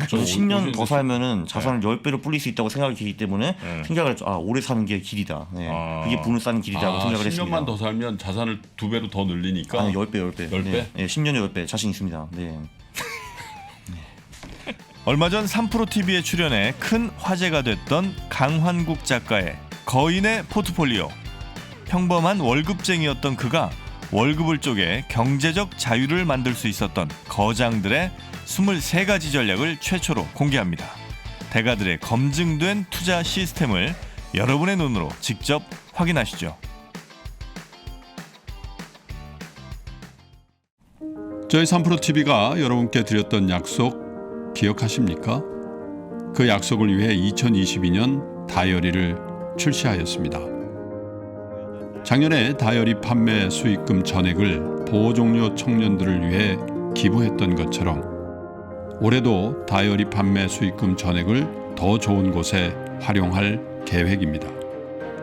저는 10년 더 살면은 자산을 10배로 불릴 수 있다고 생각이 들기 때문에 생각을 했죠. 오래 사는 게 길이다. 그게 돈을 쌓는 길이라고 생각을 했습니다. 10년만 더 살면 자산을 2배로 더 늘리니까. 아니 10배. 10배? 네, 10년에 10배 자신 있습니다. 네. 얼마 전 3프로TV에 출연해 큰 화제가 됐던 강환국 작가의 거인의 포트폴리오. 평범한 월급쟁이였던 그가 월급을 쪼개 경제적 자유를 만들 수 있었던 거장들의 23가지 전략을 최초로 공개합니다. 대가들의 검증된 투자 시스템을 여러분의 눈으로 직접 확인하시죠. 저희 3프로TV가 여러분께 드렸던 약속 기억하십니까? 그 약속을 위해 2022년 다이어리를 출시하였습니다. 작년에 다이어리 판매 수익금 전액을 보호종료 청년들을 위해 기부했던 것처럼 올해도 다이어리 판매 수익금 전액을 더 좋은 곳에 활용할 계획입니다.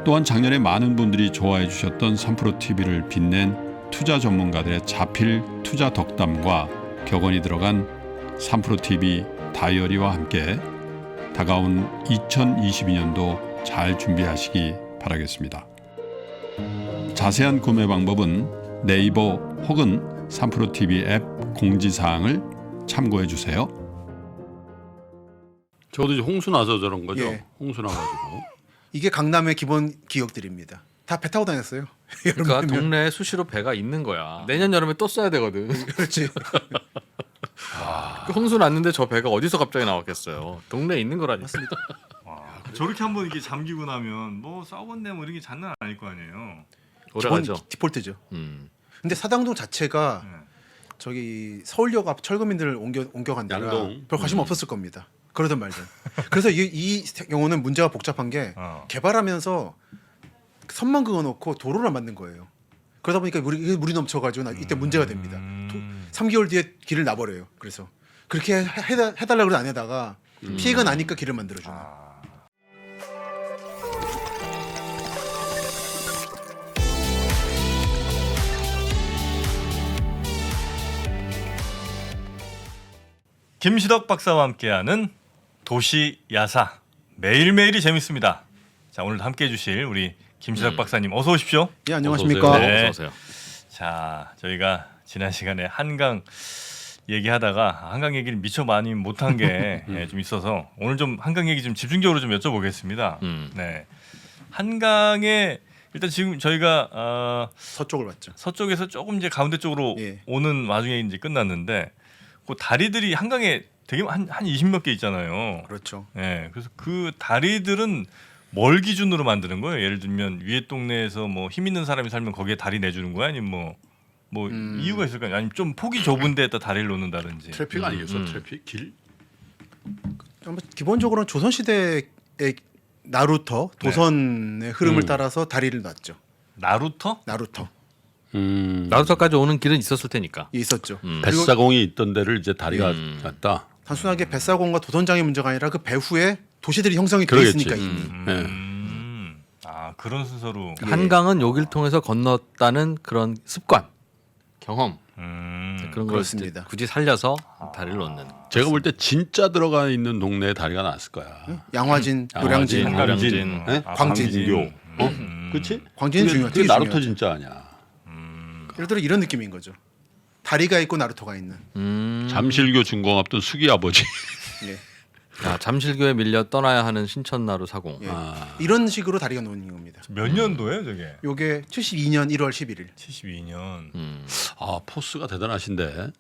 또한 작년에 많은 분들이 좋아해 주셨던 3프로TV를 빛낸 투자 전문가들의 자필 투자 덕담과 격언이 들어간 3프로TV 다이어리와 함께 다가온 2022년도 잘 준비하시기 바라겠습니다. 자세한 구매 방법은 네이버 혹은 3프로TV 앱 공지사항을 참고해 주세요. 저도 이제 홍수 나서 저런 거죠. 예. 홍수 나가지고. 이게 강남의 기본 기억들입니다. 다 배 타고 다녔어요. 그러니까 여름이면. 동네에 수시로 배가 있는 거야. 내년 여름에 또 써야 되거든. 그렇지. 그 홍수 났는데 저 배가 어디서 갑자기 나왔겠어요. 동네에 있는 거라니까. 저렇게 한번 이렇게 잠기고 나면 뭐 싸웠네 뭐 이런 게 장난 아닐 거 아니에요. 기본 오래가죠. 디폴트죠. 근데 사당동 자체가 저기 서울역 앞 철거민들을 옮겨간 데라 양동. 별 관심 없었을 겁니다. 그러든 말든. 그래서 이 경우는 문제가 복잡한 게 개발하면서 선만 그어놓고 도로를 만든 거예요. 그러다 보니까 물이 넘쳐가지고 이때 문제가 됩니다. 3개월 뒤에 길을 놔버려요. 그래서 그렇게 해달라고 안 해다가 피해가 나니까 길을 만들어주는. 김시덕 박사와 함께하는 도시 야사 매일매일이 재밌습니다. 자, 오늘 함께해 주실 우리 김시덕 박사님 어서 오십시오. 예, 안녕하십니까. 어서 오세요. 네. 어서 오세요. 자, 저희가 지난 시간에 한강 얘기하다가 한강 얘기를 미처 많이 못한 게 좀 있어서 오늘 좀 한강 얘기 좀 집중적으로 좀 여쭤보겠습니다. 네, 한강에 일단 지금 저희가 서쪽을 봤죠. 서쪽에서 조금 이제 가운데 쪽으로 예. 오는 와중에 이제 끝났는데 그 다리들이 한강에 되게 한 20몇 개 있잖아요. 그렇죠. 예, 그래서 그 다리들은 뭘 기준으로 만드는 거예요? 예를 들면 위에 동네에서 뭐 힘 있는 사람이 살면 거기에 다리 내주는 거야? 아니면 뭐 이유가 있을까요? 아니면 좀 폭이 좁은 데에다 다리를 놓는다든지. 트래픽 아니겠어? 트래픽 길. 기본적으로는 조선시대의 나루터 도선의 흐름을 따라서 다리를 놨죠. 나루터? 나루터 나루터까지 오는 길은 있었을 테니까. 있었죠. 그리고 뱃사공이 있던 데를 이제 다리가 났다. 단순하게 뱃사공과 도선장의 문제가 아니라 그 배후에 도시들이 형성이 되어 그러겠지. 있으니까 이미. 아, 그런 순서로. 한강은 여기를 통해서 건넜다는 그런 습관, 경험 그런 걸 그렇습니다. 굳이 살려서 다리를 놓는. 제가 볼 때 진짜 들어가 있는 동네에 다리가 났을 거야. 양화진, 양화진, 요량진, 노량진. 네? 광진. 광교. 그렇지? 광진이 중요해. 그게 되게 나루터 중요하죠. 진짜 아니야. 예를 들어 이런 느낌인 거죠. 다리가 있고 나루터가 있는. 잠실교 준공합동 수기 아버지. 예. 자, 잠실교에 밀려 떠나야 하는 신천나루 사공. 예. 이런 식으로 다리가 놓는 겁니다. 몇 년도예요, 저게? 요게 72년 1월 11일. 72년. 아 포스가 대단하신데.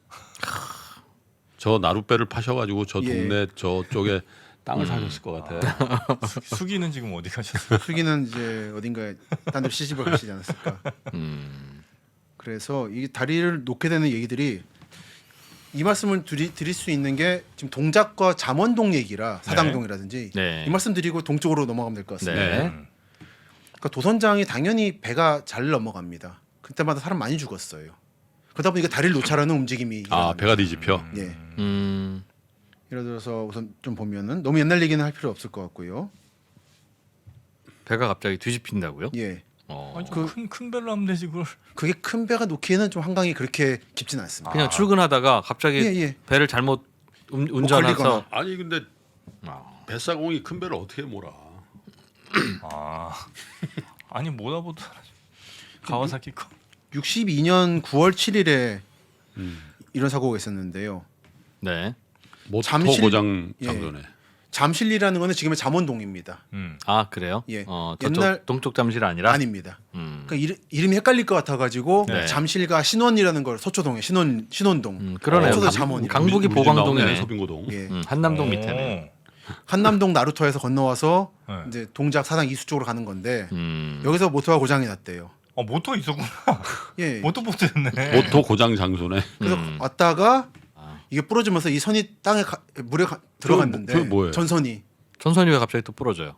저 나룻배를 파셔가지고 저 예. 동네 저쪽에 땅을 사셨을 것 같아. 수기는 지금 어디 가셨어요? 수기는 이제 어딘가에 딴 데 시집을 가시지 않았을까. 그래서 이 다리를 놓게 되는 얘기들이 이 말씀을 드릴 수 있는 게 지금 동작과 잠원동 얘기라 사당동이라든지 네. 이 말씀 드리고 동쪽으로 넘어가면 될 것 같습니다. 네. 그러니까 도선장이 당연히 배가 잘 넘어갑니다. 그때마다 사람 많이 죽었어요. 그러다 보니까 다리를 놓자라는 움직임이 아 일어납니다. 배가 뒤집혀. 예. 예를 예를 들어서 우선 좀 보면은 너무 옛날 얘기는 할 필요 없을 것 같고요. 배가 갑자기 뒤집힌다고요? 예. 아니, 큰 별로 하면 되지 그걸. 그게 큰 배가 놓기에는 좀 한강이 그렇게 깊진 않습니다. 그냥 출근하다가 갑자기 예, 예. 배를 잘못 운전해서 걸리거나. 아니 근데 아. 뱃사공이 큰 배를 어떻게 몰아? 아니 뭐다 보다 가와사키 거. 62년 9월 7일에 이런 사고가 있었는데요. 네. 모터 잠실- 고장 예. 장전에. 잠실이라는 거는 지금의 잠원동입니다. 아 그래요? 예. 저쪽 옛날- 동쪽 잠실 아니라. 아닙니다. 그러니까 이름이 헷갈릴 것 같아가지고 네. 잠실과 신원이라는 걸 서초동에 신원동. 그러네요. 서초도 강- 잠원이. 강북이 우리 집 보광동이네. 나오네, 서빙고동. 예. 한남동 밑에네. 한남동 나루터에서 건너와서 네. 이제 동작 사당 이수 쪽으로 가는 건데 음. 여기서 모터가 고장이 났대요. 모터 있었구나. 예. 모터보트였네. 모터 고장 장소네. 그래서 왔다가 이게 부러지면서 이 선이 땅에 물에 들어갔는데 그게 뭐예요? 전선이 전선이 왜 갑자기 또 부러져요?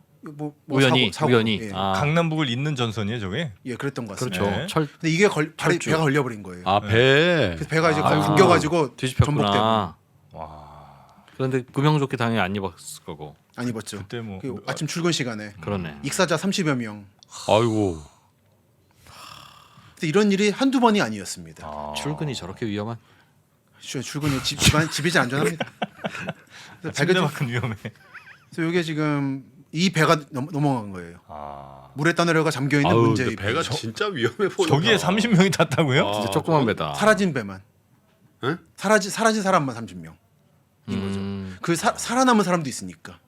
우연히 우연히. 예. 아, 강남북을 잇는 전선이에요, 저게? 예, 그랬던 것 같습니다. 그렇죠. 네. 철 근데 이게 발에 철쭉. 배가 걸려버린 거예요. 아 배. 그래서 배가 이제 아이고. 감겨가지고 전복되고 뒤집혔구나. 와. 그런데 구명조끼 당연히 안 입었을 거고. 안 입었죠. 그때 뭐 그 아침 출근 시간에 그러네. 익사자 30여 명. 아이고. 근데 이런 일이 한두 번이 아니었습니다. 출근이 저렇게 위험한? 출근이 집이 제일 안전합니다. 그래서 침대만큼 위험해. 그래서 이게 지금 이 배가 넘어간 거예요. 아. 물에 떠내려가 잠겨 있는 아유, 문제의 근데 배가 배. 진짜 위험해 보인다. 저기에 30명이 탔다고요? 진짜 조그만 배다. 사라진 배만. 에? 사라진 사람만 30명. 인 거죠. 그 살아남은 사람도 있으니까.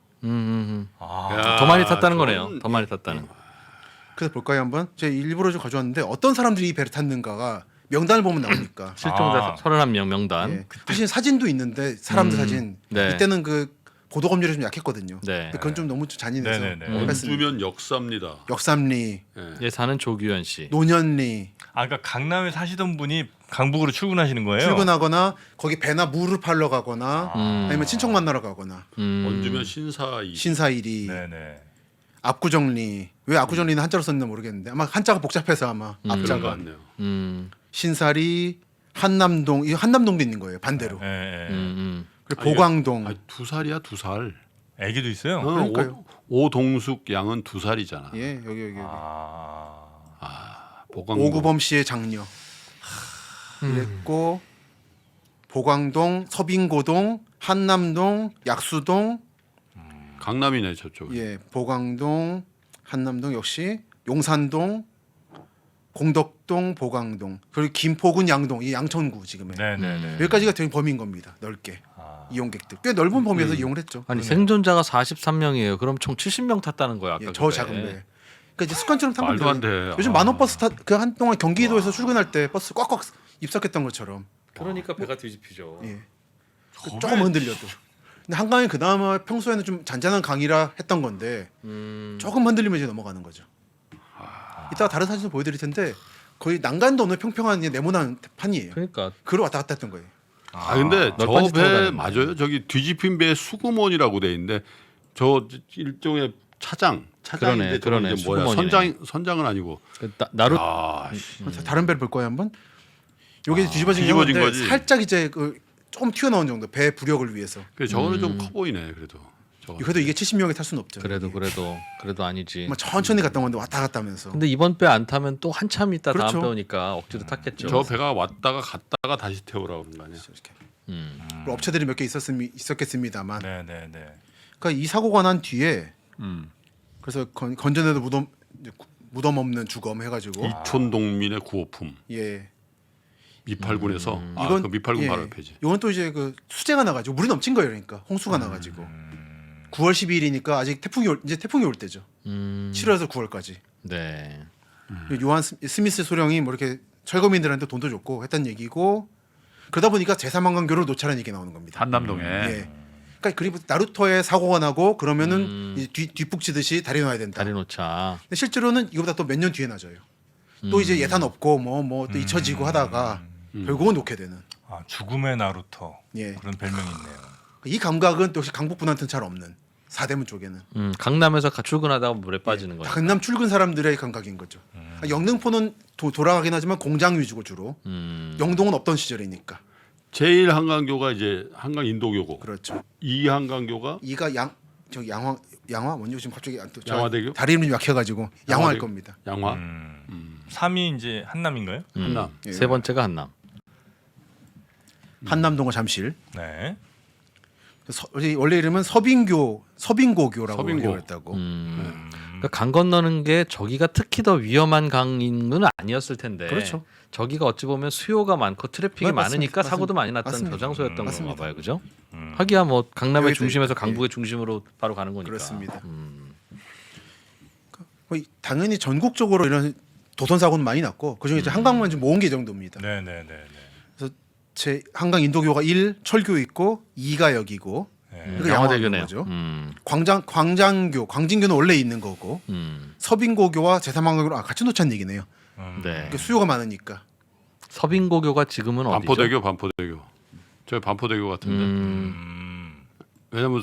아. 더 많이 탔다는 그건- 거네요. 더 많이 탔다는. 그래서 볼까요 한번? 제가 일부러 좀 가져왔는데 어떤 사람들이 이 배를 탔는가가 명단을 보면 나오니까. 실종자 31명 명단. 예. 사실 사진도 있는데 사람들 사진. 네. 이때는 그 보도 검열이 좀 약했거든요. 네. 근데 그건 좀 너무 잔인해서 네네네. 뺐습니다. 원주면 역사입니다. 역삼리, 예. 예, 사는 조규현 씨. 노년리 그러니까 강남에 사시던 분이 강북으로 출근하시는 거예요? 출근하거나 거기 배나 물을 팔러 가거나 아니면 친척 만나러 가거나 원주면 신사이. 신사일이 네네. 압구정리 왜 압구정리는 한자로 썼는지 모르겠는데 아마 한자가 복잡해서 아마 그런 것 앞자가 같네요. 신사리 한남동 이 한남동도 있는 거예요 반대로 예, 예. 그리고 보광동 아, 2살이야 2살. 애기도 있어요? 그러니까요. 오동숙 양은 2살이잖아. 예 여기 아. 보광동. 오구범 씨의 장녀 그랬고 보광동 서빙고동 한남동 약수동 강남이네 저쪽. 예 보광동 한남동 역시 용산동 공덕동 보광동 그리고 김포군 양동 이 양천구 지금에 네네네. 여기까지가 되게 범위인 겁니다 넓게 이용객들 꽤 넓은 범위에서 이용을 했죠. 아니 생존자가 43명이에요. 그럼 총 70명 탔다는 거야. 아까 예, 저 그 작은 배에. 배. 그러니까 이제 습관처럼 탄 말도 겁니다. 안 돼. 요즘 만원버스 그 한동안 경기도에서 출근할 때 버스 꽉꽉 입석했던 것처럼 그러니까 배가 뒤집히죠. 예. 조금 흔들려도. 근데 한강이 그나마 평소에는 좀 잔잔한 강이라 했던 건데 조금 흔들리면 이제 넘어가는 거죠. 이따가 다른 사진도 보여드릴 텐데 거의 난간도 없는 평평한 네모난 판이에요. 그러니까 그걸 왔다 갔다 했던 거예요. 아 근데 저 널빤지 타고 배 다니는 맞아요. 저기 뒤집힌 배 수구몬이라고 돼 있는데 저 일종의 차장인데 그러네. 이제 뭐야 수구몬이네. 선장은 아니고. 나루 아, 자, 다른 배를 볼 거예요 한번. 요게 뒤집어진 뒤집어진 건데 거지. 살짝 이제 그 조금 튀어나온 정도 배 부력을 위해서. 그래 저거는 좀 커 보이네 그래도. 저거. 그래도 이게 70명이 탈 수는 없죠. 그래도 아니지. 정말 천천히 갔다 오는데 왔다 갔다 하면서. 근데 이번 배 안 타면 또 한참 있다 그렇죠. 다음 배 오니까 억지로 탔겠죠. 저 배가 왔다가 갔다가 다시 태우라 그런 거 아니야? 이렇게. 그리고 업체들이 몇 개 있었겠습니다만. 네네네. 그러니까 이 사고가 난 뒤에 그래서 건전에도 무덤 없는 주검 해가지고 이촌동민의 구호품 예 미팔군에서 이건 그 미팔군 예, 바로 옆에지. 이건 또 이제 그 수재가 나가지고 물이 넘친 거예요. 그러니까 홍수가 나가지고 9월 12일이니까 아직 이제 태풍이 올 때죠. 7월에서 9월까지. 네. 요한 스미스 소령이 뭐 이렇게 철거민들한테 돈도 줬고 했던 얘기고 그러다 보니까 제3한강교를 놓자는 얘기 나오는 겁니다. 한남동에. 예. 그러니까 그리고 나루터에 사고가 나고 그러면은 이제 뒷북치듯이 다리 놔야 된다. 다리 놓자. 근데 실제로는 이거보다 또 몇 년 뒤에 낮아요. 또 이제 예산 없고 뭐 또 잊혀지고 하다가 결국은 놓게 되는. 아, 죽음의 나루터. 예. 그런 별명이 있네요. 이 감각은 또 역시 강북분한테는 잘 없는 사대문 쪽에는. 강남에서 출근하다가 물에 빠지는 거예요. 강남 출근 사람들의 감각인 거죠. 영등포는 돌아가긴 하지만 공장 위주고 주로. 영동은 없던 시절이니까. 제일 한강교가 이제 한강 인도교고. 그렇죠. 이 한강교가 이가 양화 뭔지 지금 갑자기 또 양화대교? 다리 이름이 약해가지고 양화할 양화대교? 겁니다. 양화 3위 이제 한남인가요? 한남. 예. 세 번째가 한남. 한남동과 잠실. 네. 원래 이름은 서빙고교라고 서빙고. 했다고. 그러니까 강 건너는 게 저기가 특히 더 위험한 강은 아니었을 텐데. 그렇죠. 저기가 어찌 보면 수요가 많고 트래픽이 맞습니다. 많으니까 사고도 많이 났던 맞습니다. 저장소였던 맞습니다. 건가 봐요, 그죠? 하기야 뭐 강남의 여기도 중심에서 있고, 강북의 중심으로 바로 가는 거니까. 그렇습니다. 당연히 전국적으로 이런 도선 사고는 많이 났고 그중에 이제 한강만 좀 모은 게 정도입니다. 네네네. 그래서 제 한강 인도교가 1 철교 있고 2가 여기고 그러니까 양화대교네요. 거죠. 광진교는 원래 있는 거고 서빙고교와 제3한강교를 같이 놓자는 얘기네요. 네. 그러니까 수요가 많으니까. 서빙고교가 지금은 어디죠? 반포대교. 저희 반포대교 같은데. 왜냐면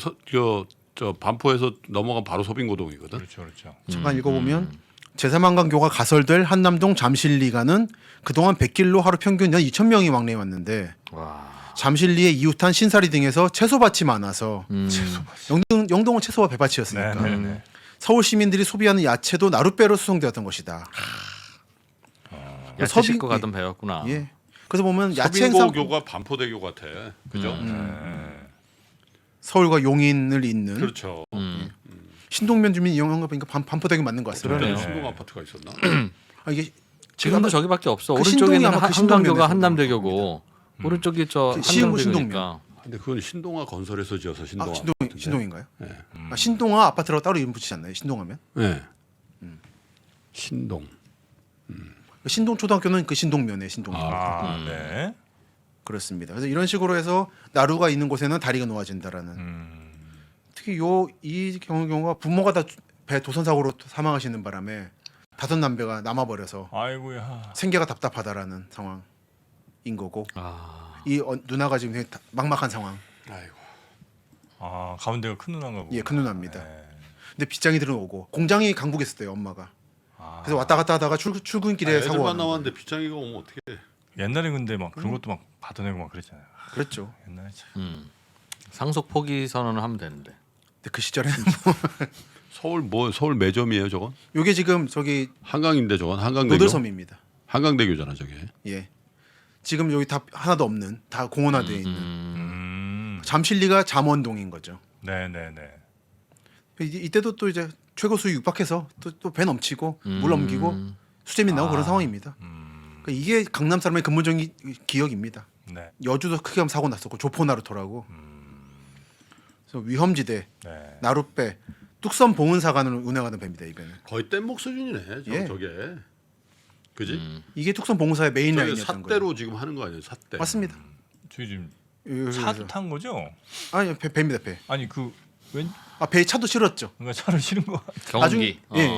저 반포에서 넘어가면 바로 서빙고동이거든. 그렇죠, 그렇죠. 잠깐 읽어보면 제3한강교가 가설될 한남동 잠실리가는 그동안 100길로 하루 평균 약 2,000명이 왕래해 왔는데 와. 잠실리에 이웃한 신사리 등에서 채소밭이 많아서 영동은 채소와 배밭이었으니까 네네네. 서울 시민들이 소비하는 야채도 나룻배로 수송되었던 것이다. 야채 싣고 가던 배였구나. 예. 그래서 보면 야채 행상 서빙고교가 반포대교 같아. 그죠? 서울과 용인을 잇는 그렇죠. 신동면 주민 이용한 거 보니까 반포대교 맞는 것 같습니다. 그러네요. 신동 아파트가 있었나? 이게 지금도 저기밖에 없어. 그 오른쪽에는 신동이 아마 그 한강교가 신동면에서 한남대교고 오른쪽이 저 그 시흥 한강대교니까. 근데 그건 신동아 건설에서 지어서 신동. 신동인가요? 신동아 아파트라고 따로 이름 붙이지 않나요? 신동하면? 네. 신동. 신동초등학교는 그 신동면에 신동. 아, 네. 그렇습니다. 그래서 이런 식으로 해서 나루가 있는 곳에는 다리가 놓아진다라는. 특히 이 경우가 부모가 다 배 도선 사고로 사망하시는 바람에 다섯 남배가 남아버려서 아이고야. 생계가 답답하다라는 상황인 거고 아. 이 누나가 지금 굉장히 막막한 상황. 아이고. 아, 가운데가 큰 누나인가 보고. 예, 큰 누나입니다. 네. 근데 빗장이들은 오고 공장이 강북에 있었대요 엄마가. 아. 그래서 왔다 갔다 하다가 출근길에 사고가 애들만 나는 거예요. 나왔는데 빗장이가 오면 어떻게? 옛날에 근데 막 그런 것도 막 받아내고 막 그랬잖아요. 그랬죠. 옛날에 참. 상속 포기 선언을 하면 되는데. 근데 그 시절에는 서울 매점이에요, 저건? 요게 지금 저기 한강인데 저건 한강대교. 노들섬입니다. 한강대교잖아, 저게. 예. 지금 여기 다 하나도 없는 다 공원화되어 있는 잠실리가 잠원동인 거죠. 네네네. 이때도 또 이제 최고 수위 육박해서 또 배 넘치고 물 넘기고 수재민 나오고 그런 상황입니다. 그러니까 이게 강남 사람의 근본적인 기억입니다. 네. 여주도 크게 하면 사고 났었고 조포나루토라고. 그래서 위험지대, 네. 나룻배, 뚝섬 봉은사관을 운행하는 배입니다. 이거는. 거의 뗏목 수준이네, 예. 저게. 그지? 이게 뚝섬 봉은사의 메인 저게 라인이었던 거예요. 삿대로 지금 하는 거 아니에요, 삿대. 맞습니다. 저희 지금 여기서. 차도 탄 거죠? 아니 배입니다 배. 아니 그 배 차도 실었죠. 뭔가 차를 실은 거. 경운기. 예.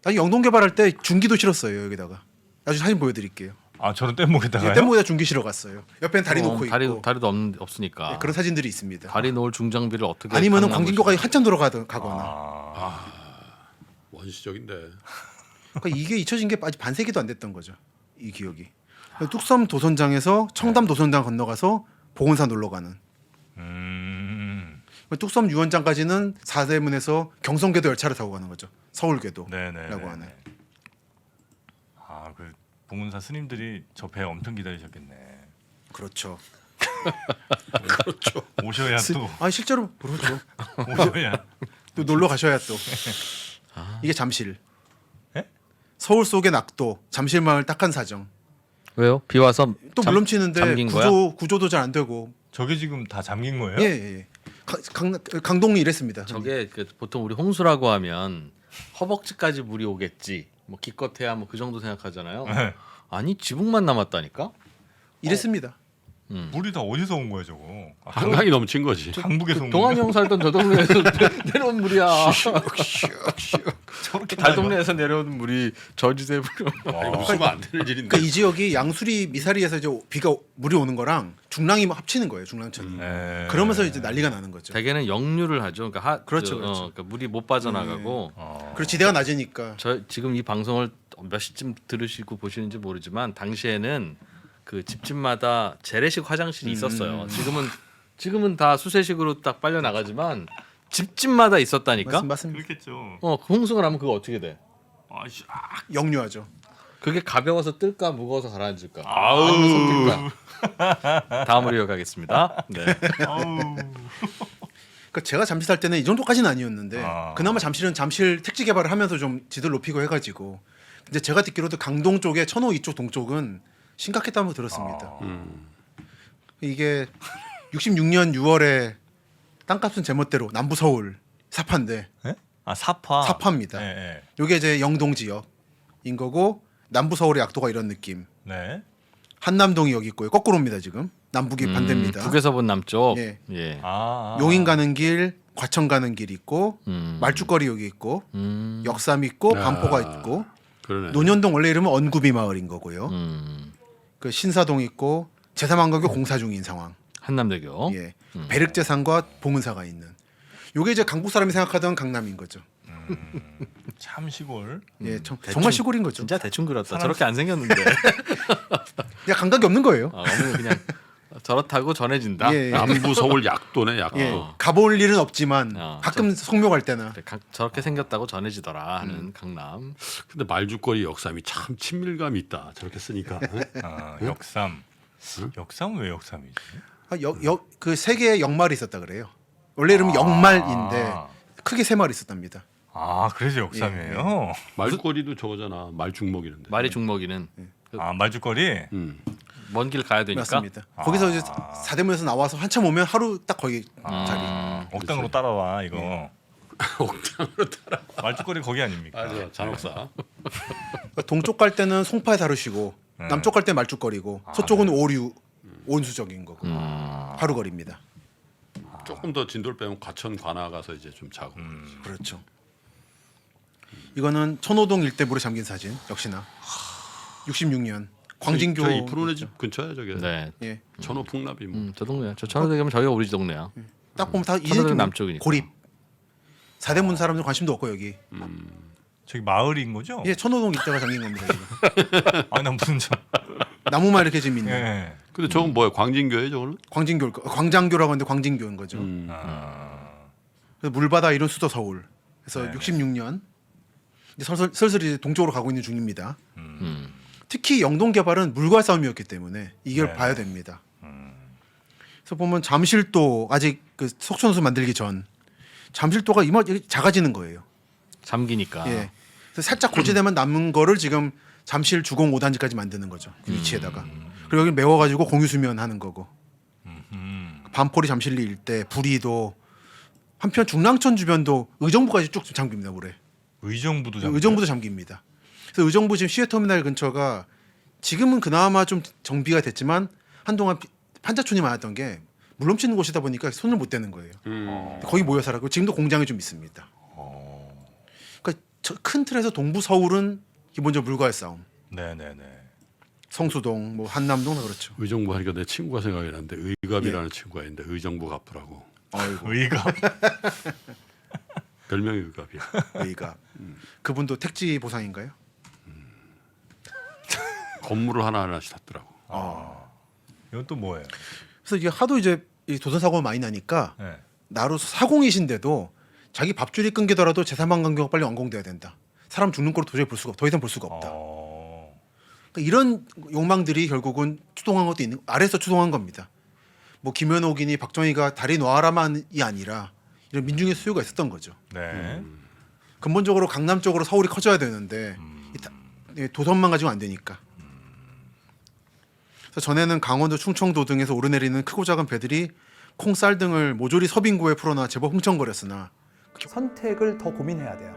나중에 영동 개발할 때 중기도 실었어요 여기다가. 나중에 사진 보여드릴게요. 아, 저런 뗏목에다가요? 뗏목에다 중기 실어 갔어요. 옆에는 다리 놓고 있고. 다리도 없으니까. 네, 그런 사진들이 있습니다. 다리 놓을 중장비를 어떻게 아니면은 가능한 광진교가 것이죠? 한참 들어가거나. 아, 원시적인데. 그러니까 이게 잊혀진 게 아직 반세기도 안 됐던 거죠. 이 기억이. 뚝섬 도선장에서 청담 도선장 건너가서 봉은사 놀러 가는. 뚝섬 유원장까지는 사대문에서 경성궤도 열차를 타고 가는 거죠. 서울궤도라고 네네. 하는. 아, 그 봉은사 스님들이 저 배 엄청 기다리셨겠네. 그렇죠. 오셔야 또 아 실제로 그렇죠. 오셔야. 또 놀러 가셔야 또. 이게 잠실. 예? 서울 속의 낙도, 잠실마을 딱한 사정. 왜요? 비 와서 또 물넘치는데 잠긴 거야? 구조도 잘 안 되고. 저게 지금 다 잠긴 거예요? 예, 예. 강동이 이랬습니다. 저게 그 보통 우리 홍수라고 하면 허벅지까지 물이 오겠지. 뭐 기껏해야 뭐 그 정도 생각하잖아요. 네. 아니 지붕만 남았다니까. 이랬습니다. 물이 다 어디서 온 거예요, 저거? 아, 한강이 넘친 거지. 강북에서 온 동안이 거예요? 형 살던 저 동네에서 내려온 물이야. 저렇게 달 동네에서 내려온 물이 저지대로. 웃으면 안 되는 일인데. 그러니까 이 지역이 양수리 미사리에서 이제 물이 오는 거랑 중랑이 합치는 거예요. 중랑천이. 네. 그러면서 이제 난리가 나는 거죠. 대개는 역류를 하죠. 그러니까 그렇죠, 그, 그렇죠. 그러니까 물이 못 빠져나가고. 그리고 지대가 낮으니까. 저 지금 이 방송을 몇 시쯤 들으시고 보시는지 모르지만 당시에는 그 집집마다 재래식 화장실이 있었어요. 지금은 다 수세식으로 딱 빨려 나가지만 집집마다 있었다니까. 맞습니다. 그렇겠죠. 그 홍수가 나면 그거 어떻게 돼? 역류하죠. 그게 가벼워서 뜰까 무거워서 가라앉을까? 아우. 아니면 뛸까? 다음으로 이어가겠습니다. 네. 그러니까 제가 잠실 살 때는 이 정도까지는 아니었는데 그나마 잠실은 잠실 택지 개발을 하면서 좀 지도를 높이고 해가지고 근데 제가 듣기로도 강동 쪽에 천호 이쪽 동쪽은 심각했다고 들었습니다. 이게 66년 6월에 땅값은 제멋대로 남부 서울 사파인데 네? 아 사파. 사파입니다. 네, 네. 이게 이제 영동 지역인 거고 남부 서울의 약도가 이런 느낌. 네. 한남동이 여기 있고요. 거꾸로입니다 지금. 남북이 반대입니다. 북에서 본 남쪽. 예. 예. 용인 가는 길, 과천 가는 길 있고 말죽거리 여기 있고 역삼 있고 반포가 있고 그러네. 논현동 원래 이름은 언구비 마을인 거고요. 그 신사동 있고 제삼한강교 공사 중인 상황. 한남대교. 예. 배륵재산과 봉은사가 있는. 요게 이제 강북 사람이 생각하던 강남인 거죠. 참 시골. 예, 정말 시골인 거죠. 진짜 대충 그렸다. 저렇게 안 생겼는데. 그냥 감각이 없는 거예요. 어머니 그냥 저렇다고 전해진다. 예. 남부 서울 약도네 약도. 예. 가볼 일은 없지만 어, 가끔 성묘 갈 때나 그래, 저렇게 생겼다고 전해지더라 하는 강남. 근데 말죽거리 역삼이 참 친밀감이 있다. 저렇게 쓰니까. 역삼. 역삼은 왜 역삼이지? 그 세 개의 역말이 있었다 그래요. 원래 이름은 역말인데 크게 세 마리 있었답니다. 아 그래서 역삼이에요. 말죽거리도 저거잖아. 말죽먹이는데. 말이 죽먹이는 아 말죽거리. 먼 길 가야 되니까. 맞습니다. 거기서 이제 사대문에서 나와서 한참 오면 하루 딱 거기 자리. 옥당으로 따라와 이거. 옥당으로 따라. 말죽거리 거기 아닙니까? 맞아. 잔혹사. 그러니까 동쪽 갈 때는 송파에 다루시고 남쪽 갈 때 말죽거리고 서쪽은 오류 온수적인 거고 하루거리입니다. 조금 더 진도를 빼면 과천 관아 가서 이제 좀 자고. 그렇죠. 이거는 천호동 일대 물에 잠긴 사진 역시나 66년 광진교 저희 이프로네 집 근처에 저게. 네. 예. 천호 풍납이 뭐. 저 동네야. 저 천호대교면 저희가 우리 집 동네야. 딱 보면 다 천호동 남쪽이니까. 고립. 사대문 사람들 관심도 없고 여기. 저기 마을인 거죠? 예, 천호동 일대가 잠긴 겁니다 지금. 아나 무슨 저. 나무만 이렇게 지금 있는. 예. 근데 저건 뭐야? 광진교에 저거는? 광장교라고 하는데 광진교인 거죠. 그래서 물바다 이런 수도 서울. 그래서 66년 이제 슬슬 이제 동쪽으로 가고 있는 중입니다. 특히 영동 개발은 물과 싸움이었기 때문에 이걸 봐야 됩니다. 그래서 보면 잠실도 아직 그 속천수 만들기 전 잠실도가 이렇게 작아지는 거예요. 잠기니까. 예. 그래서 살짝 고지대만 남은 거를 지금 잠실 주공 5단지까지 만드는 거죠. 그 위치에다가. 그리고 여기 메워가지고 공유수면 하는 거고. 반포리 잠실리 일대, 부리도 한편 중랑천 주변도 의정부까지 쭉 잠깁니다 물에. 의정부도 잠겨. 의정부도 잠깁니다. 그래서 의정부 지금 시외터미널 근처가 지금은 그나마 좀 정비가 됐지만 한동안 판자촌이 많았던 게 물넘치는 곳이다 보니까 손을 못 대는 거예요. 거기 모여 살았고 지금도 공장이 좀 있습니다. 그러니까 큰 틀에서 동부 서울은 기본적으로 물과의 싸움. 네네네. 성수동, 뭐 한남동 다 그렇죠. 의정부 하니까 내 친구가 생각이 나는데 의갑이라는 친구가 있는데 의정부 갑부라고. 아이고, 의가. 별명이 의갑이야. 의가. 그분도 택지 보상인가요? 건물을 하나하나씩 샀더라고. 이건 또 뭐예요? 그래서 이게 하도 이제 이 도선 사고가 많이 나니까 네. 나로 사공이신데도 자기 밥줄이 끊기더라도 제3한 강교가 빨리 완공돼야 된다. 사람 죽는 꼴을 도저히 볼 수가 더 이상 볼 수가 없다. 그러니까 이런 욕망들이 결국은 추동한 것도 있는 아래서 추동한 겁니다. 뭐 김현옥이니 박정희가 다리 놓아라만이 아니라 이런 민중의 수요가 있었던 거죠. 네. 근본적으로 강남 쪽으로 서울이 커져야 되는데 도선만 가지고 안 되니까. 그래서 전에는 강원도 충청도 등에서 오르내리는 크고 작은 배들이 콩, 쌀 등을 모조리 서빙구에 풀어놔 제법 흥청거렸으나 선택을 더 고민해야 돼요.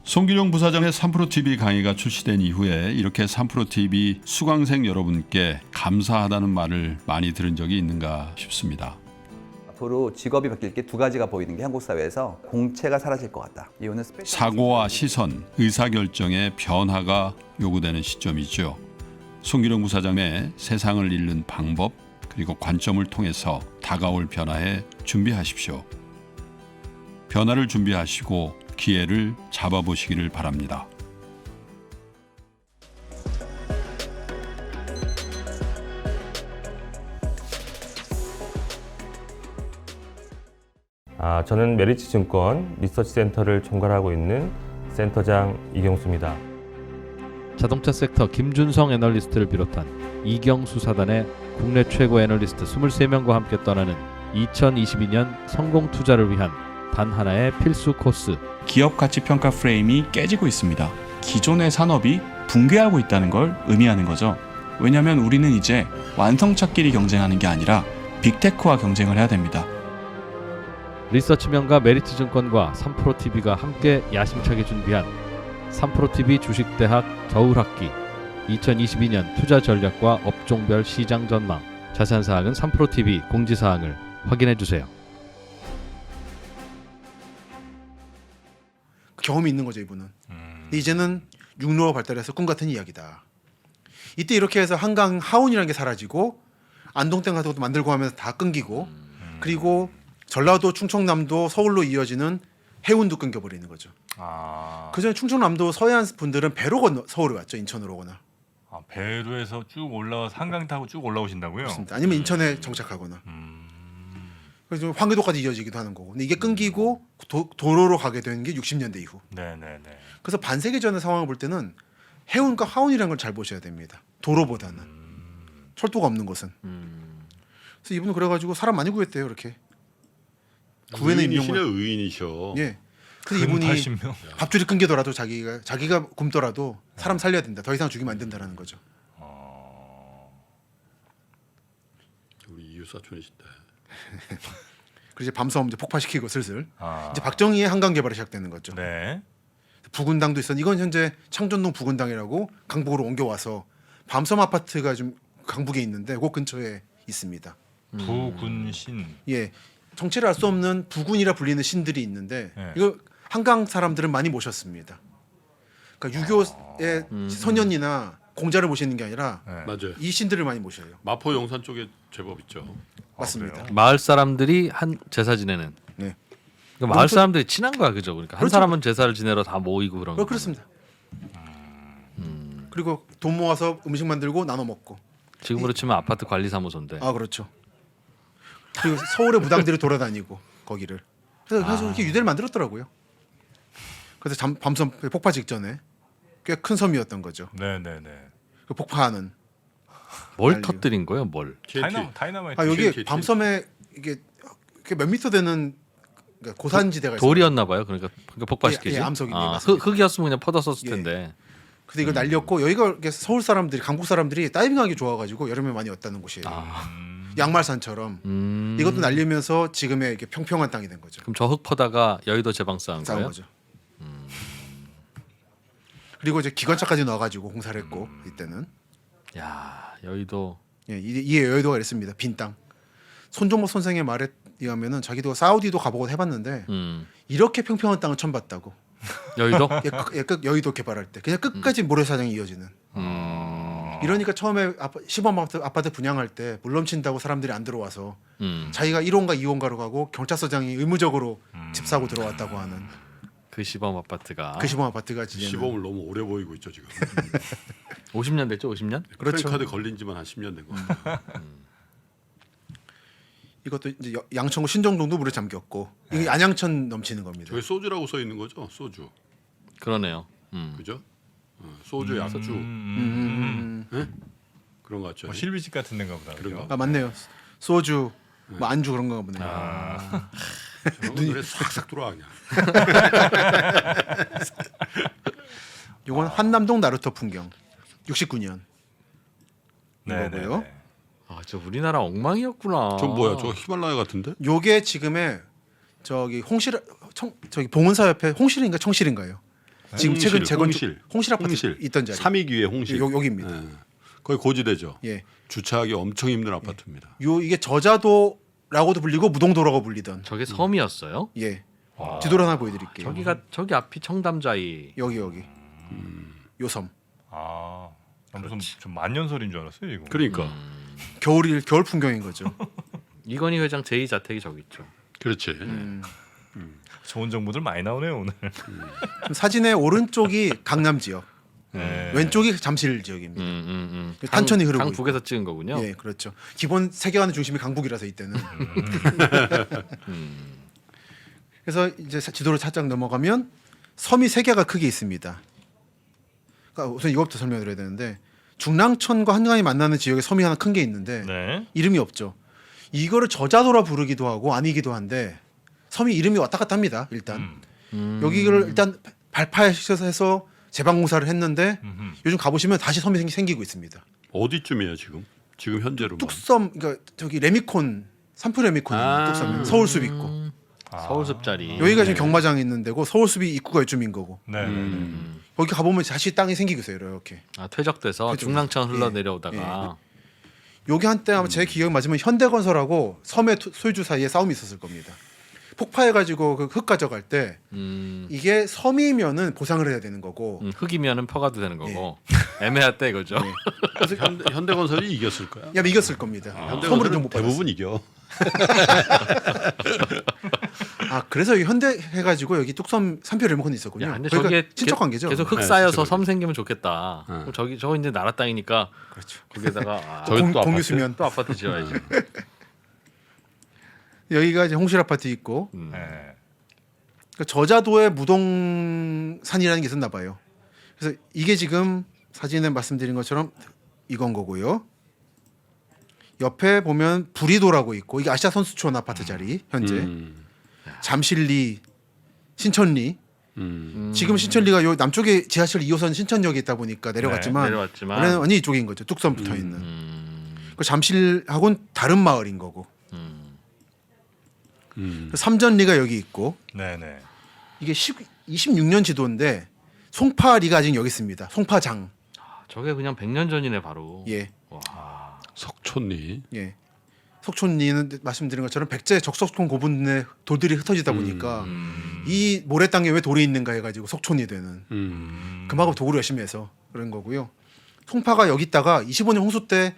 송기룡 부사장의 3프로TV 강의가 출시된 이후에 이렇게 3프로TV 수강생 여러분께 감사하다는 말을 많이 들은 적이 있는가 싶습니다. 앞으로 직업이 바뀔 게 두 가지가 보이는 게 한국 사회에서 공채가 사라질 것 같다. 이거는 사고와 시선, 의사결정의 변화가 요구되는 시점이죠. 송기룡 부사장의 세상을 읽는 방법 그리고 관점을 통해서 다가올 변화에 준비하십시오. 변화를 준비하시고 기회를 잡아보시기를 바랍니다. 저는 메리츠증권 리서치센터를 총괄하고 있는 센터장 이경수입니다. 자동차 섹터 김준성 애널리스트를 비롯한 이경수 사단의 국내 최고 애널리스트 23명과 함께 떠나는 2022년 성공 투자를 위한 단 하나의 필수 코스. 기업 가치 평가 프레임이 깨지고 있습니다. 기존의 산업이 붕괴하고 있다는 걸 의미하는 거죠. 왜냐하면 우리는 이제 완성차끼리 경쟁하는 게 아니라 빅테크와 경쟁을 해야 됩니다. 리서치명가 메리트증권과 3프로TV가 함께 야심차게 준비한 3프로TV 주식대학 겨울학기 2022년 투자 전략과 업종별 시장 전망. 자세한 사항은 3프로TV 공지사항을 확인해주세요. 경험이 있는 거죠 이분은. 근데 이제는 육로가 발달해서 꿈 같은 이야기다. 이때 이렇게 해서 한강 하온이라는 게 사라지고 안동댐 같은 것도 만들고 하면서 다 끊기고 그리고 전라도, 충청남도, 서울로 이어지는 해운도 끊겨버리는 거죠. 그전에 충청남도 서해안 분들은 배로 건너 서울에 왔죠. 인천으로 오거나. 배로에서 쭉 올라와서 한강 타고 쭉 올라오신다고요? 그렇습니다. 아니면 인천에 정착하거나. 그래서 황해도까지 이어지기도 하는 거고. 근데 이게 끊기고 도로로 가게 되는 게 60년대 이후. 네네네. 그래서 반세기 전의 상황을 볼 때는 해운과 하온이라는 걸 잘 보셔야 됩니다. 도로보다는 철도가 없는 곳은. 그래서 이분은 그래가지고 사람 많이 구했대요. 이렇게 구해는 의인이시네 임용을. 의인이셔. 예. 그래서 이분이 80명. 밥줄이 끊기더라도 자기가 굶더라도 사람 살려야 된다. 더 이상 죽이면 안 된다라는 거죠. 우리 이웃 사촌이신데. 그래서 이제 밤섬 이제 폭파시키고 슬슬 이제 박정희의 한강 개발이 시작되는 거죠. 네. 부군당도 있었는데 이건 현재 창전동 부군당이라고 강북으로 옮겨와서 밤섬 아파트가 좀 강북에 있는데 그 근처에 있습니다. 부군신. 예, 정체를 알 수 없는 부군이라 불리는 신들이 있는데 네. 이거 한강 사람들은 많이 모셨습니다. 그러니까 유교의 선현이나 공자를 모시는 게 아니라 네. 맞아요. 이 신들을 많이 모셔요. 마포 영산 쪽에 제법 있죠. 맞습니다. 마을 사람들이 한 제사 지내는. 네. 그러니까 마을 사람들이 친한 거야, 그죠? 그러니까 한 그렇죠. 사람은 제사를 지내러 다 모이고 그런 거. 그렇습니다. 그리고 돈 모아서 음식 만들고 나눠 먹고. 지금으로 치면 아파트 관리사무소인데. 아 그렇죠. 그리고 서울의 무당들이 돌아다니고 거기를. 그래서 이렇게 유대를 만들었더라고요. 그래서 밤섬 폭파 직전에 꽤 큰 섬이었던 거죠. 네네네. 그 폭파하는. 뭘 난리요. 터뜨린 거예요, 뭘? 다이너마이트. 아 여기 TNT. 밤섬에 이게 몇 미터 되는 그러니까 고산지대가 있어요. 돌이었나 봐요. 그러니까 폭파시키지. 예, 암석이, 네, 맞습니다. 흙이었으면 그냥 퍼졌었을 예. 텐데. 그래서 이걸 날렸고 여기가 이렇게 서울 사람들이 강북 사람들이 다이빙하기 좋아가지고 여름에 많이 왔다는 곳이에요. 양말산처럼 이것도 날리면서 지금의 이렇게 평평한 땅이 된 거죠. 그럼 저 흙 퍼다가 여의도 제방 쌓은 싸운 거예요? 거죠. 그리고 이제 기관차까지 넣어가지고 공사를 했고 이때는 야, 여의도. 예, 이에 여의도가 이랬습니다. 빈 땅. 손종목 선생의 말에 의하면은 자기도 사우디도 가보고 해봤는데 이렇게 평평한 땅은 처음 봤다고. 여의도? 여의도 개발할 때 그냥 끝까지 모래사장이 이어지는. 이러니까 처음에 시범 아파트 분양할 때 물 넘친다고 사람들이 안 들어와서 자기가 1호인가 2호인가로 가고 경찰서장이 의무적으로 집 사고 들어왔다고 하는 그 시범 아파트가. 그 시범 아파트가 지금 시범을 너무 오래 보이고 있죠 지금. 50년 됐죠? 50년? 그렇죠. 카드 걸린 지만 한 10년 된 거. 이것도 이제 양천구 신정동도 물에 잠겼고 이게 안양천 넘치는 겁니다. 저기 소주라고 써 있는 거죠? 소주. 그러네요. 그죠? 소주, 약주. 네? 그런 거 같죠. 뭐 실비집 같은 데인가 보다. 그런 거. 아 맞네요. 소주, 뭐 안주 그런 거 보네요. 눈이 싹싹 들어와 그냥. 이건 한남동 나루터 풍경 69년 네네네. 이거고요. 아, 저 우리나라 엉망이었구나. 저 뭐야? 저 히말라야 같은데? 요게 지금의 저기 저기 봉은사협회 홍실인가 청실인가요? 지금 최근 재건축 홍실 아파트 홍실. 있던 자리. 삼익위에 홍실. 여기입니다. 예. 거기 고지대죠. 예. 주차하기 엄청 힘든 아파트입니다. 이게 저자도라고도 불리고 무동도라고 불리던. 저게 섬이었어요? 예. 지도를 하나 보여드릴게요. 저기 앞이 청담자이. 여기 요 섬. 무슨 좀 만년설인 줄 알았어요 이거. 그러니까. 겨울 풍경인 거죠. 이건희 회장 제2자택이 저기 있죠. 그렇지. 좋은 정보들 많이 나오네요 오늘. 사진의 오른쪽이 강남 지역, 네. 왼쪽이 잠실 지역입니다. 탄천이 흐르고 강북에서 찍은 거군요. 예, 그렇죠. 기본 세계관의 중심이 강북이라서 이때는. 그래서 이제 지도를 살짝 넘어가면 섬이 세 개가 크게 있습니다. 그러니까 우선 이것부터 설명드려야 되는데 중랑천과 한강이 만나는 지역에 섬이 하나 큰 게 있는데 네. 이름이 없죠. 이거를 저자도라 부르기도 하고 아니기도 한데 섬이 이름이 왔다 갔다 합니다. 일단 여기를 일단 발파해서 재방공사를 했는데 요즘 가보시면 다시 섬이 생기고 있습니다. 어디쯤이에요 지금? 지금 현재로. 뚝섬 그러니까 저기 레미콘 산프 레미콘 뚝섬 서울숲 있고 서울숲자리. 여기가 지금 경마장이 있는 데고 서울숲이 입구가 이쯤인 거고 네. 여기 가보면 다시 땅이 생기고 있어요. 이렇게 아, 퇴적돼서 중랑천 흘러 내려오다가 여기 한때 아마 제 기억이 맞으면 현대건설하고 섬의 소유주 사이에 싸움이 있었을 겁니다. 폭파해가지고 그 흙 가져갈 때 이게 섬이면은 보상을 해야 되는 거고 흙이면은 퍼가도 되는 거고 애매할 때 이거죠. 그래서 현대건설이 이겼을 거야. 야 이겼을 겁니다. 현대건설은 섬으로 못 대부분 이겨. 아 그래서 여기 현대 해가지고 여기 뚝섬 산표 레모컨이 있었군요. 야, 근데 거기가 저게 친척 관계죠. 계속 흙 네, 쌓여서 친척 섬 생기면 좋겠다. 그럼 저거 이제 나라 땅이니까 그렇죠. 거기에다가 저기 또 공유 아파트? 수면 또 아파트 지어야지. 여기가 이제 홍실 아파트 있고 네. 그러니까 저자도에 무동산이라는 게 있었나 봐요. 그래서 이게 지금 사진에 말씀드린 것처럼 이건 거고요. 옆에 보면 부리도라고 있고 이게 아시아 선수촌 아파트 자리 현재 잠실리, 신천리. 지금 신천리가 요 남쪽에 지하철 2호선 신천역에 있다 보니까 내려갔지만 내려왔지만 원래는 완전 이쪽인 거죠. 뚝섬 붙어 있는. 그 잠실하고는 다른 마을인 거고. 삼전리가 여기 있고 네네. 이게 26년 지도인데 송파리가 아직 여기 있습니다. 송파장. 저게 그냥 100년 전이네 바로. 예. 석촌리. 예. 속촌리는 말씀드린 것처럼 백제 적석촌 고분에 돌들이 흩어지다 보니까 이 모래 땅에 왜 돌이 있는가 해가지고 속촌이 되는 그만큼 도구를 열심히 해서 그런 거고요. 송파가 여기 있다가 25년 홍수 때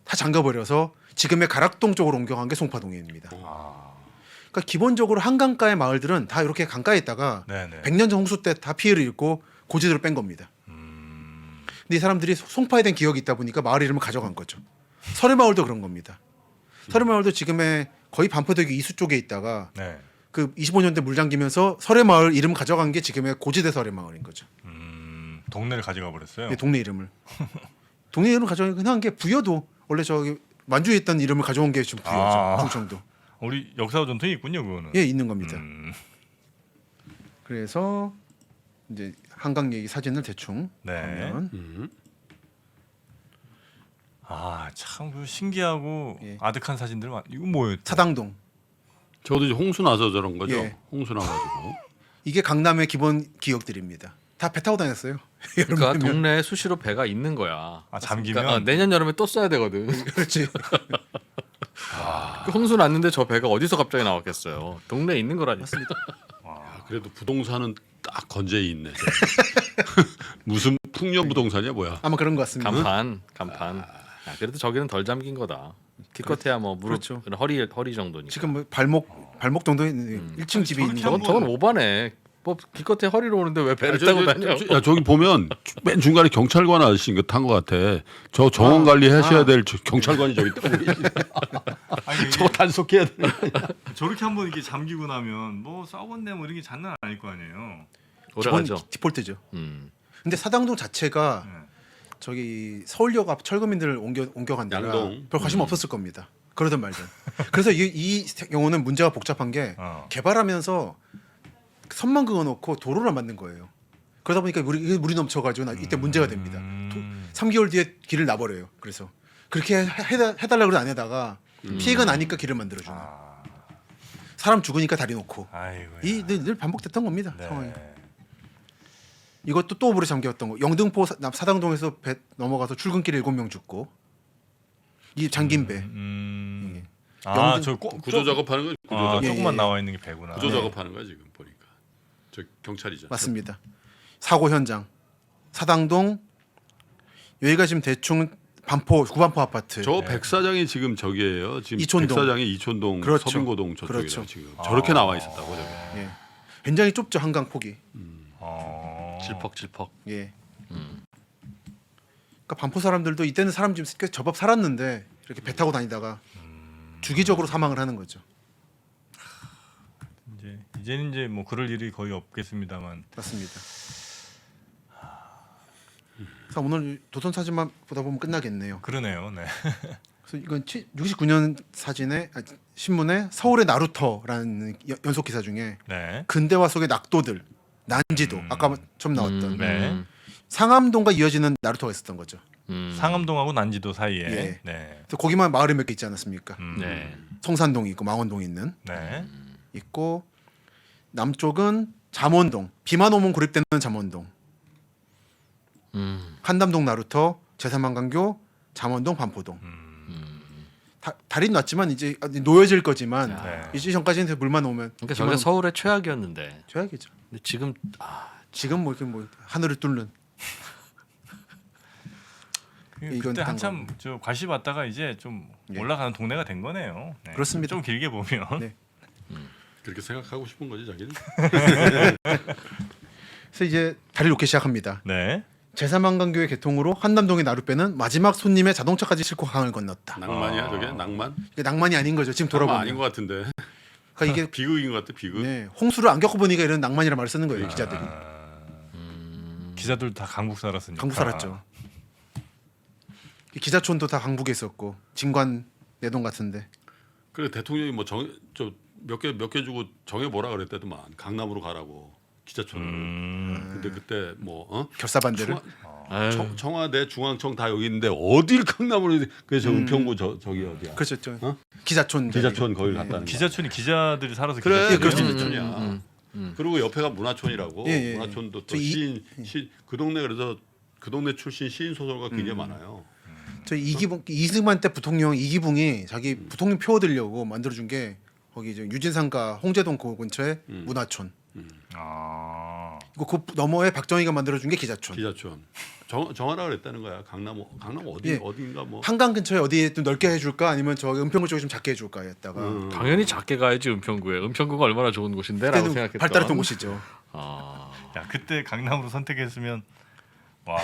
다 잠가버려서 지금의 가락동 쪽으로 옮겨간 게 송파동입니다. 그러니까 기본적으로 한강가의 마을들은 다 이렇게 강가에 있다가 네네. 100년 전 홍수 때 다 피해를 입고 고지대로 뺀 겁니다. 근데 이 사람들이 송파에 대한 기억이 있다 보니까 마을 이름을 가져간 거죠. 설해마을도 그런 겁니다. 설해마을도 지금의 거의 반포대교 이수 쪽에 있다가 네. 그 25년대 물 잠기면서 설해마을 이름 가져간 게 지금의 고지대 설해마을인 거죠. 동네를 가져가 버렸어요. 네, 동네 이름을. 동네 이름을 가져간 게 흔한 게 부여도 원래 저기 만주에 있던 이름을 가져온 게 지금 부여죠. 충청도. 우리 역사와 전통이 있군요, 그거는. 예, 있는 겁니다. 그래서 이제 한강 얘기 사진을 대충 네. 보면 아, 참 그 신기하고 예. 아득한 사진들 많. 이거 뭐예요? 사당동. 저도 이제 홍수 나서 저런 거죠. 예. 홍수 나가지고. 이게 강남의 기본 기억들입니다. 다 배 타고 다녔어요. 그러니까 여름이면. 동네에 수시로 배가 있는 거야. 아, 잠기면? 그러니까, 내년 여름에 또 써야 되거든. 그렇지. 그 홍수 났는데 저 배가 어디서 갑자기 나왔겠어요. 동네에 있는 거라니까. 아, 그래도 부동산은 딱 건재해 있네. 무슨 풍년 부동산이야 뭐야? 아마 그런 것 같습니다. 간판. 야, 그래도 저기는 덜 잠긴 거다. 기껏해야 뭐 무릎, 그렇죠. 허리 정도니까. 지금 뭐 발목 정도에 1층 집이 있는 거. 저건 오바네. 뭐 기껏해 허리로 오는데 왜 배를 아, 타고 다녀? 야, 저기 보면 맨 중간에 경찰관 아저씨인 거 탄 것 같아. 저 정원 관리 하셔야 될 경찰관이 저기 타고 계시네. 아니, 저거 단속해야 돼. 저렇게 한번 이렇게 잠기고 나면 뭐 싸웠네 뭐 이런 게 장난 아닐 거 아니에요. 오래가죠. 디폴트죠. 근데 사당동 자체가 저기 서울역 앞 철거민들을 옮겨간 데라 양동. 별 관심 없었을 겁니다. 그러든 말든. 그래서 이 경우는 문제가 복잡한 게 개발하면서 선만 그어놓고 도로를 만든 거예요. 그러다 보니까 물이 넘쳐가지고 이때 문제가 됩니다. 3개월 뒤에 길을 놔버려요. 그래서 그렇게 해달라고 해도 안 해다가 피해가 나니까 길을 만들어주는. 사람 죽으니까 다리 놓고. 이 늘 반복됐던 겁니다. 네. 상황이. 이것도 또 물에 잠겼던 거. 영등포 사당동에서 배 넘어가서 출근길에 7명 죽고. 이 잠긴 배. 아, 구조 작업하는 거. 구조 작업. 조금만 예. 나와 있는 게 배구나. 구조 작업하는 거야 지금 보니까. 저 경찰이죠. 맞습니다. 사고 현장. 사당동. 여기가 지금 대충 구반포 아파트. 저 백사장이 지금 저기예요. 지금 이촌동. 백사장이 이촌동, 그렇죠. 서빙고동 저쪽이라 그렇죠. 지금 저렇게 나와 있었다고 저게. 예. 굉장히 좁죠 한강 폭이. 질퍽질퍽. 예. 그러니까 반포 사람들도 이때는 사람 좀 꽤 제법 살았는데 이렇게 배 타고 다니다가 주기적으로 사망을 하는 거죠. 이제 이제는 이제 뭐 그럴 일이 거의 없겠습니다만. 맞습니다. 그래서 오늘 조선 사진만 보다 보면 끝나겠네요. 그러네요. 네. 그래서 이건 69년 사진에 신문에 서울의 나루터라는 연속 기사 중에 네. 근대화 속의 낙도들 난지도 아까 처음 나왔던 네. 상암동과 이어지는 나루터가 있었던 거죠. 상암동하고 난지도 사이에. 예. 네. 그래서 거기만 마을이 몇 개 있지 않았습니까? 네. 성산동이 있고 망원동이 있는 네. 있고 남쪽은 잠원동 비만 오면 고립되는 잠원동 한담동 나루터 제삼한강교 잠원동 반포동 다리는 놨지만 이제 놓여질 거지만 네. 이제 전까지는 물만 오면 그러니까 저게 서울의 최악이었는데. 최악이죠. 근데 지금 지금 뭐 이렇게 뭐 하늘을 뚫는 이건 그때 딴 한참 저 과시 받다가 이제 좀 예. 올라가는 동네가 된 거네요. 네. 그렇습니다. 좀 길게 보면. 네. 그렇게 생각하고 싶은 거지 자기는. 그래서 이제 다리를 놓기 시작합니다. 네. 제3한강교의 개통으로 한남동의 나룻배는 마지막 손님의 자동차까지 싣고 강을 건넜다. 낭만이야 저게 낭만? 이게 낭만이 아닌 거죠. 지금 낭만 돌아보면. 아닌 것 같은데. 그러니까 이게 비극인 것 같아 비극. 네, 홍수를 안 겪어보니까 이런 낭만이라는 말을 쓰는 거예요. 기자들이. 기자들 다 강북 살았으니까. 강북 살았죠. 기자촌도 다 강북에 있었고 진관 내동 같은데. 그래 대통령이 뭐 몇 개 주고 정해 보라 그랬대더만 강남으로 가라고 기자촌을. 근데 그때 뭐 결사반대를. 청와대 중앙청 다 여기 있는데 어딜 강남으로 그래서 은평구 저기 어디야? 그렇죠. 기자촌. 기자촌 거기 갔다는 거야. 기자촌이 기자들이 살아서 그래 기자촌이에요. 기자촌이야. 그리고 옆에가 문화촌이라고. 예, 예. 문화촌도 또 저 이- 그 동네 그래서 그 동네 출신 시인 소설가 굉장히 많아요. 저 이승만 때 부통령 이기붕이 자기 부통령 표 얻으려고 만들어준 게 거기 이제 유진상가 홍제동 그 근처에 문화촌. 아. 그 너머에 박정희가 만들어준 게 기자촌. 기자촌. 정하라 그랬다는 거야. 강남 어디 예. 어딘가 뭐. 한강 근처에 어디에 좀 넓게 해줄까 아니면 저 은평구 쪽에 좀 작게 해줄까 했다가 당연히 작게 가야지 은평구에. 은평구가 얼마나 좋은 곳인데라고 그때는 생각했던. 발달했던 곳이죠. 아. 야 그때 강남으로 선택했으면 와.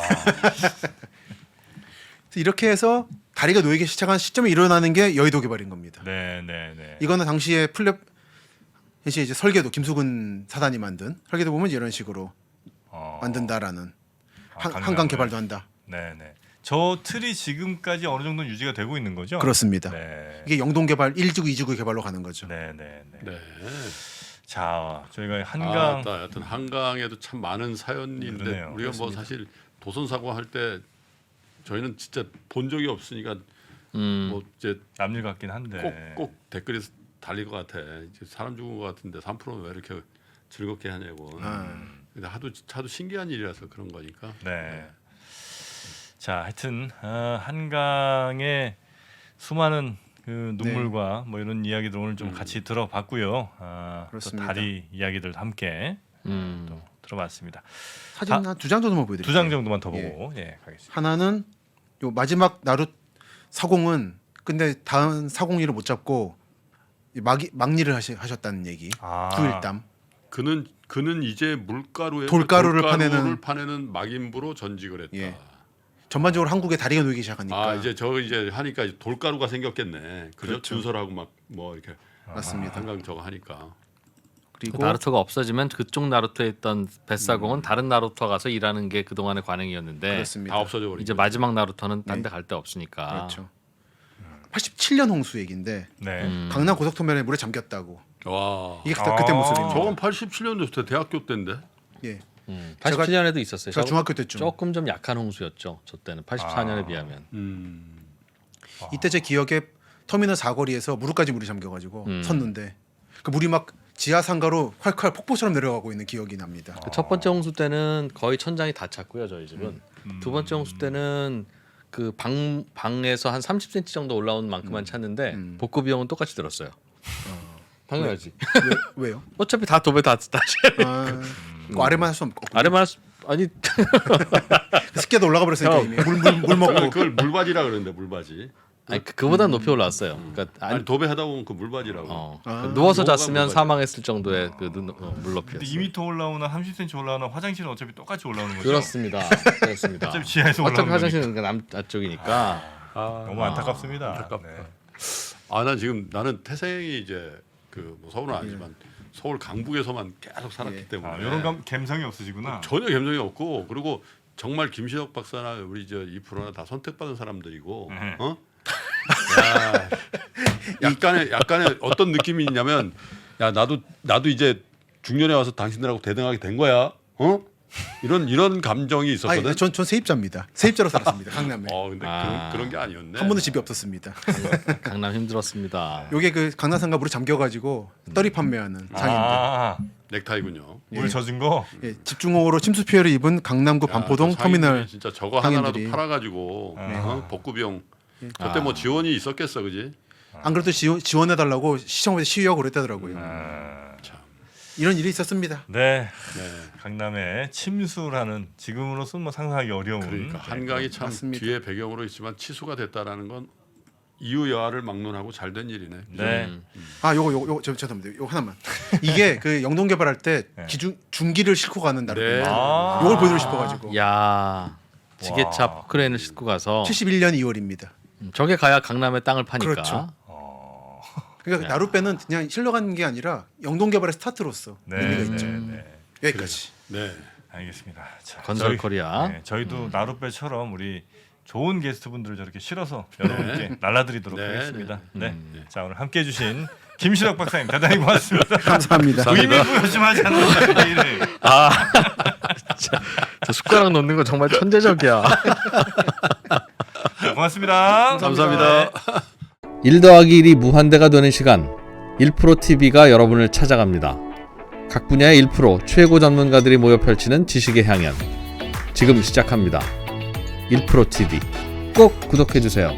이렇게 해서 다리가 놓이기 시작한 시점에 일어나는 게 여의도 개발인 겁니다. 네네네. 이거는 당시에 이제 설계도 김수근 사단이 만든 설계도 보면 이런 식으로 만든다라는 한강 개발도 한다. 네네. 저 틀이 지금까지 어느 정도 유지가 되고 있는 거죠? 그렇습니다. 네. 이게 영동 개발 1지구 2지구 개발로 가는 거죠. 네네네. 네. 자 저희가 한강 하여튼 한강에도 참 많은 사연이 있는데 그러네요. 우리가 뭐 사실 도선 사고 할 때 저희는 진짜 본 적이 없으니까 뭐 이제 남일 같긴 한데 꼭 댓글이 달릴 것 같아. 이제 사람 죽은 것 같은데 3%는 왜 이렇게 즐겁게 하냐고. 근데 하도 신기한 일이라서 그런 거니까. 네. 자 하여튼 한강의 수많은 그 눈물과 뭐 이런 이야기들 오늘 좀 같이 들어봤고요. 또 그렇습니다. 다리 이야기들 함께 또 들어봤습니다. 사진 한 두 장 정도만 보여드릴게요. 2장 정도만 더 보고 예 가겠습니다. 하나는 요 마지막 나룻 사공은 근데 다음 사공리를 못 잡고 막리를 하셨다는 얘기. 구일담. 그는 이제 돌가루를 파내는 막인부로 전직을 했다. 예. 전반적으로 한국에 다리가 놓이기 시작하니까. 이제 하니까 돌가루가 생겼겠네. 그죠? 준설하고 막 뭐 이렇게 맞습니다. 한강 저거 하니까. 그리고 나루터가 없어지면 그쪽 나루터에 있던 뱃사공은 다른 나루터 가서 일하는 게 그동안의 관행이었는데 그렇습니다. 다 없어져 버린. 이제 마지막 나루터는 딴 데 갈 데 없으니까. 그렇죠. 87년 홍수 얘기인데 네. 강남 고속터미널에 물에 잠겼다고. 와. 이게 그때 모습입니다. 저건 87년도 대학교 때인데. 예. 87년에도 있었어요. 제가 중학교 때쯤. 조금 좀 약한 홍수였죠. 저 때는 84년에 비하면. 이때 제 기억에 터미널 사거리에서 무릎까지 물이 잠겨가지고 섰는데 그 물이 막 지하 상가로 활활 폭포처럼 내려가고 있는 기억이 납니다. 그 첫 번째 홍수 때는 거의 천장이 다 찼고요. 저희 집은. 두 번째 홍수 때는 그 방에서 한 30cm 정도 올라온 만큼만 찼는데 복구 비용은 똑같이 들었어요. 당연하지. 왜요? 어차피 다 도배 다 다시. 그 아래만 할 수 없고 아래만 할 수, 아니 습기도 올라가 버렸으니까 이미 물 먹고. 그걸 물바지라 그러는데 물바지. 아니 그보다 높이 올라왔어요. 그러니까 아니 도배하다 보면 그 물바지라고. 누워서 노가 잤으면 물바지. 사망했을 정도의 그 물 근데 높이였어요. 2m 올라오나 30cm 올라오나 화장실은 어차피 똑같이 올라오는 거죠. 그렇습니다. 그렇습니다. 어차피 지하에서 어차피 올라오는 화장실은 남쪽이니까. 너무 안타깝습니다. 안타깝다. 네. 난 지금 나는 태생이 이제 그 뭐 서울은 아니지만 서울 강북에서만 계속 살았기 때문에 이런 감성이 없으시구나. 전혀 감정이 없고 그리고 정말 김신혁 박사나 우리 저 이프로나 다 선택받은 사람들이고 어? 야, 약간의 어떤 느낌이 있냐면 야 나도 이제 중년에 와서 당신들하고 대등하게 된 거야. 어? 이런 감정이 있었거든. 아니, 전 세입자입니다. 세입자로 살았습니다. 강남에. 근데 그런 게 아니었네. 한 번도 집이 없었습니다. 강남 힘들었습니다. 요게 그 강남상가 물에 잠겨가지고 떨이 판매하는 상인들. 넥타이군요. 물 젖은 거. 예, 집중호우로 침수 피해를 입은 강남구 반포동 저 터미널 상인들이 진짜 저거 하나라도 상인들이. 팔아가지고 복구 비용. 그때 뭐 지원이 있었겠어, 그지? 안 그래도 지원해달라고 시청에서 시위하고 그랬다더라고요. 이런 일이 있었습니다. 네. 강남의 침수라는 지금으로서는 뭐 상상하기 어려운. 그러니까 한강이 참 맞습니다. 뒤에 배경으로 있지만 치수가 됐다라는 건 이유 여하를 막론하고 잘 된 일이네. 네. 요거 죄송합니다. 요거 하나만. 이게 그 영동 개발할 때 중기를 싣고 가는 날입니다. 요걸 보여드리고 싶어가지고. 야, 지게차 포크레인을 싣고 가서 71년 2월입니다. 저게 가야 강남의 땅을 파니까. 그렇죠. 그러니까 나룻배는 그냥 실러가는 게 아니라 영동 개발의 스타트로서 의미가 있죠. 여기까지. 네. 알겠습니다. 자, 건설 코리아. 저희도 나룻배처럼 우리 좋은 게스트분들을 저렇게 실어서 여러분께 날라드리도록 하겠습니다. 자, 오늘 함께해 주신 김신혁 박사님 대단히 고맙습니다. 감사합니다. 의미부여 좀 하지 않았나요? 저 숟가락 놓는 거 정말 천재적이야. 고맙습니다. 감사합니다. 1 더하기 1이 무한대가 되는 시간 1프로TV가 여러분을 찾아갑니다. 각 분야의 1프로 최고 전문가들이 모여 펼치는 지식의 향연 지금 시작합니다. 1프로TV 꼭 구독해주세요.